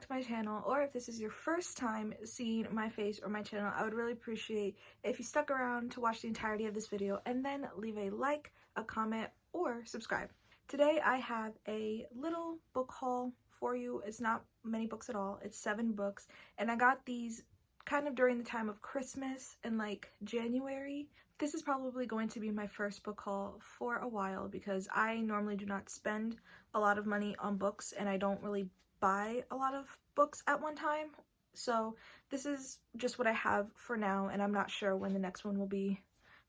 back to my channel, or if this is your first time seeing my face or my channel, I would really appreciate if you stuck around to watch the entirety of this video and then leave a like, a comment, or subscribe. Today I have a little book haul for you. It's not many books at all. It's 7 books, and I got these kind of during the time of Christmas in like January. This is probably going to be my first book haul for a while because I normally do not spend a lot of money on books and I don't really buy a lot of books at one time. So this is just what I have for now, and I'm not sure when the next one will be.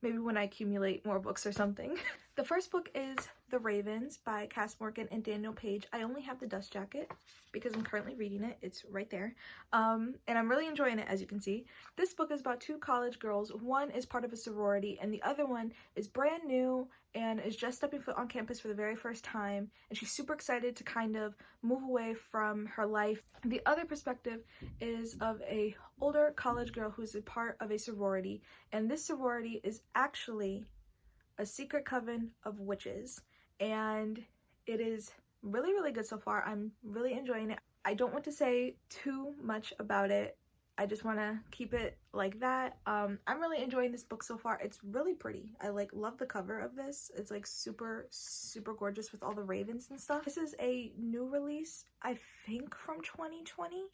Maybe when I accumulate more books or something. The first book is The Ravens by Kass and Danielle Paige. I only have the dust jacket because I'm currently reading it. It's right there. And I'm really enjoying it, as you can see. This book is about 2 college girls. One is part of a sorority and the other one is brand new and is just stepping foot on campus for the very first time. And she's super excited to kind of move away from her life. The other perspective is of a older college girl who's a part of a sorority. And this sorority is actually a secret coven of witches. And it is really, really good so far. I'm really enjoying it. I don't want to say too much about it. I just want to keep it like that. I'm really enjoying this book so far. It's really pretty. I love the cover of this. It's like super gorgeous with all the ravens and stuff. This is a new release, I think from 2020.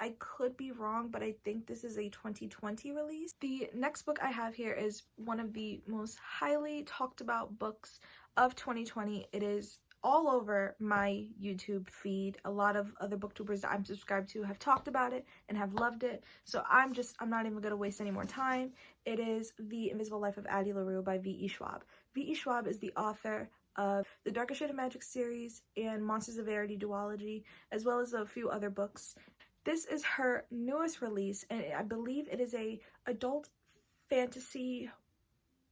I could be wrong, but I think this is a 2020 release. The next book I have here is one of the most highly talked about books of 2020. It is all over my YouTube feed. A lot of other booktubers that I'm subscribed to have talked about it and have loved it. So I'm not even gonna waste any more time. It is The Invisible Life of Addie LaRue by V.E. Schwab. V.E. Schwab is the author of the Darker Shade of Magic series and Monsters of Verity duology, as well as a few other books. This is her newest release, and I believe it is a adult fantasy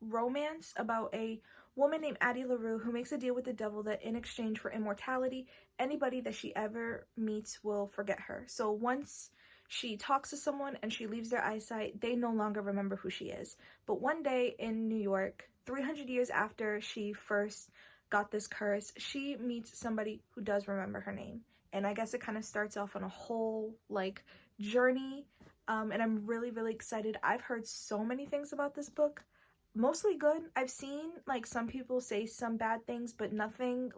romance about a woman named Addie LaRue who makes a deal with the devil that in exchange for immortality, anybody that she ever meets will forget her. So once she talks to someone and she leaves their eyesight, they no longer remember who she is. But one day in New York, 300 years after she first got this curse, she meets somebody who does remember her name. And I guess it kind of starts off on a whole journey, and I'm really excited. I've heard so many things about this book, mostly good. I've seen some people say some bad things, but nothing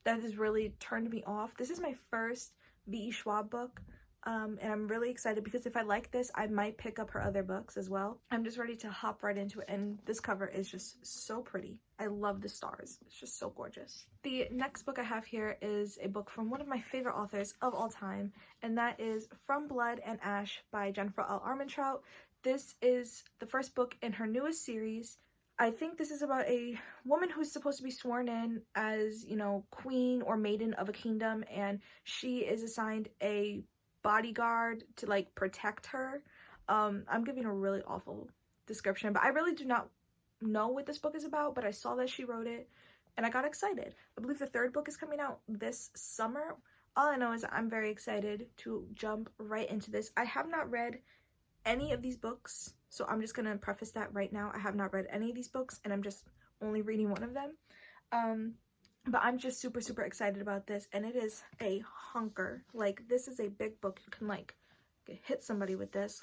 that has really turned me off. This is my first V.E. Schwab book, and I'm really excited because if I like this, I might pick up her other books as well. I'm just ready to hop right into it, and this cover is just so pretty. I love the stars. It's just so gorgeous. The next book I have here is a book from one of my favorite authors of all time, and that is From Blood and Ash by Jennifer L. Armentrout. This is the first book in her newest series. I think this is about a woman who's supposed to be sworn in as, queen or maiden of a kingdom, and she is assigned a bodyguard to protect her. I'm giving a really awful description, but I really do not know what this book is about, but I saw that she wrote it and I got excited. I believe the 3rd book is coming out this summer. All I know is I'm very excited to jump right into this. I have not read any of these books, so I'm just gonna preface that right now. I have not read any of these books and I'm just only reading one of them. But I'm just super excited about this, and it is a hunker. This is a big book. You can hit somebody with this.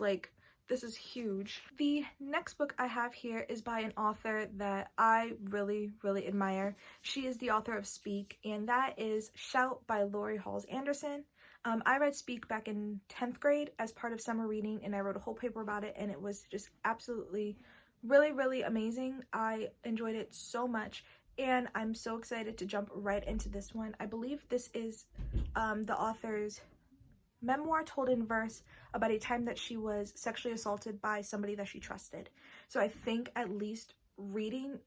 This is huge. The next book I have here is by an author that I really admire. She is the author of Speak, and that is Shout by Laurie Anderson. I read Speak back in 10th grade as part of summer reading, and I wrote a whole paper about it, and it was just absolutely really amazing. I enjoyed it so much, and I'm so excited to jump right into this one. I believe this is the author's memoir told in verse about a time that she was sexually assaulted by somebody that she trusted. So I think at least reading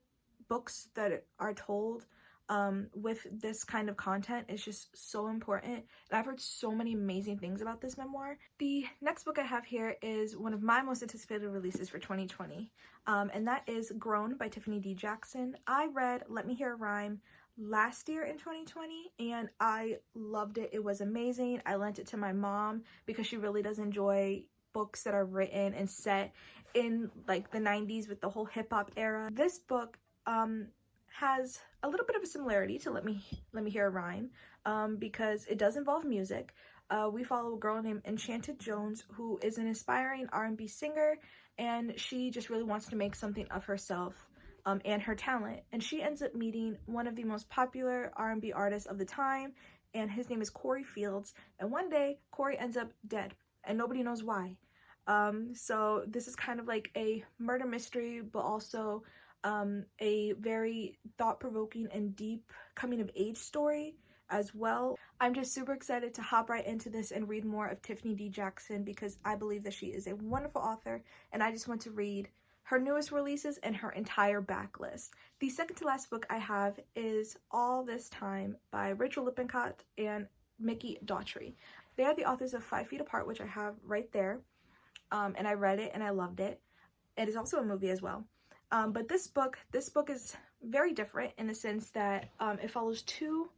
books that are told with this kind of content is just so important, and I've heard so many amazing things about this memoir. The next book I have here is one of my most anticipated releases for 2020, and that is Grown by Tiffany D. Jackson. I read Let Me Hear a Rhyme last year in 2020 and I loved it. It was amazing. I lent it to my mom because she really does enjoy books that are written and set in the 90s with the whole hip-hop era. This book has a little bit of a similarity to Let Me Hear a Rhyme because it does involve music. we follow a girl named Enchanted Jones, who is an aspiring R&B singer, and she just really wants to make something of herself and her talent. And she ends up meeting one of the most popular R&B artists of the time, and his name is Corey Fields. And one day, Corey ends up dead, and nobody knows why. So this is kind of like a murder mystery, but also a very thought-provoking and deep coming-of-age story as well. I'm just super excited to hop right into this and read more of Tiffany D. Jackson, because I believe that she is a wonderful author, and I just want to read her newest releases and her entire backlist. The second to last book I have is All This Time by Rachael Lippincott and Mikki Daughtry. They are the authors of 5 Feet Apart, which I have right there, and I read it and I loved it. It is also a movie as well. But this book is very different in the sense that it follows 2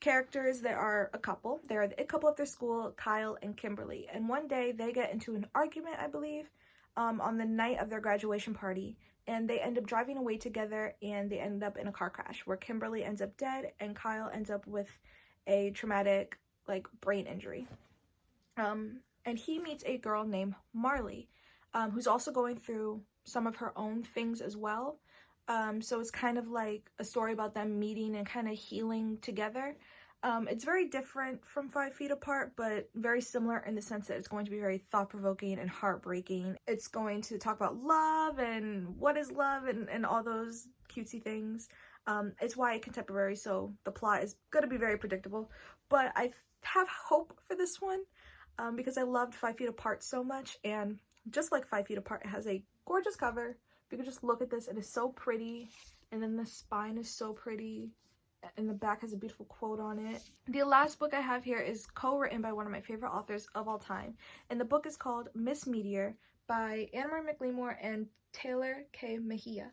characters that are a couple. They're the it couple of their school, Kyle and Kimberly. And one day they get into an argument, I believe, on the night of their graduation party. And they end up driving away together, and they end up in a car crash where Kimberly ends up dead and Kyle ends up with a traumatic, like, brain injury. And he meets a girl named Marley, who's also going through some of her own things as well. So it's kind of like a story about them meeting and kind of healing together. It's very different from 5 Feet Apart, but very similar in the sense that it's going to be very thought-provoking and heartbreaking. It's going to talk about love and what is love and all those cutesy things. It's YA contemporary, so the plot is going to be very predictable. But I have hope for this one because I loved 5 Feet Apart so much. And just like 5 Feet Apart, it has a gorgeous cover. If you could just look at this, it is so pretty. And then the spine is so pretty. And the back has a beautiful quote on it. The last book I have here is co-written by one of my favorite authors of all time. And the book is called Miss Meteor by McLemore and Tehlor K. Mejia.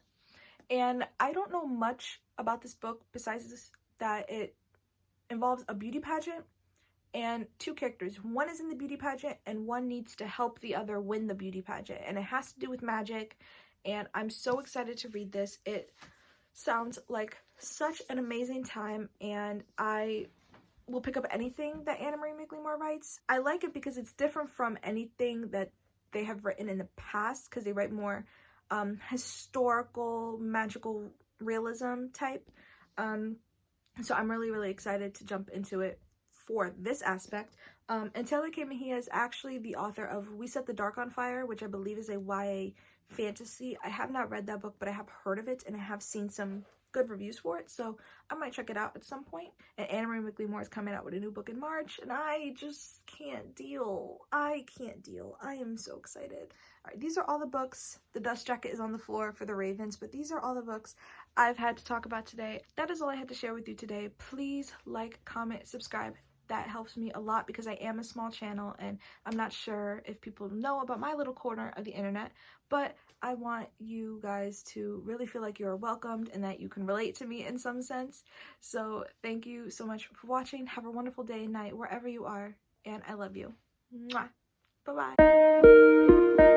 And I don't know much about this book besides that it involves a beauty pageant and 2 characters. One is in the beauty pageant and one needs to help the other win the beauty pageant. And it has to do with magic. And I'm so excited to read this. It sounds like such an amazing time, and I will pick up anything that McLemore writes. I like it because it's different from anything that they have written in the past, because they write more historical, magical realism type. So I'm really excited to jump into it for this aspect. And Tehlor K. Mejia is actually the author of We Set the Dark on Fire, which I believe is a YA fantasy. I have not read that book, but I have heard of it and I have seen some good reviews for it, so I might check it out at some point. And McLemore is coming out with a new book in March, and I just can't deal. I am so excited. All right, these are all the books. The dust jacket is on the floor for the Ravens, but these are all the books I've had to talk about today. That is all I had to share with you today. Please like, comment, subscribe. That helps me a lot because I am a small channel and I'm not sure if people know about my little corner of the internet, but I want you guys to really feel like you're welcomed and that you can relate to me in some sense. So thank you so much for watching. Have a wonderful day and night wherever you are, and I love you. Mwah. Bye-bye.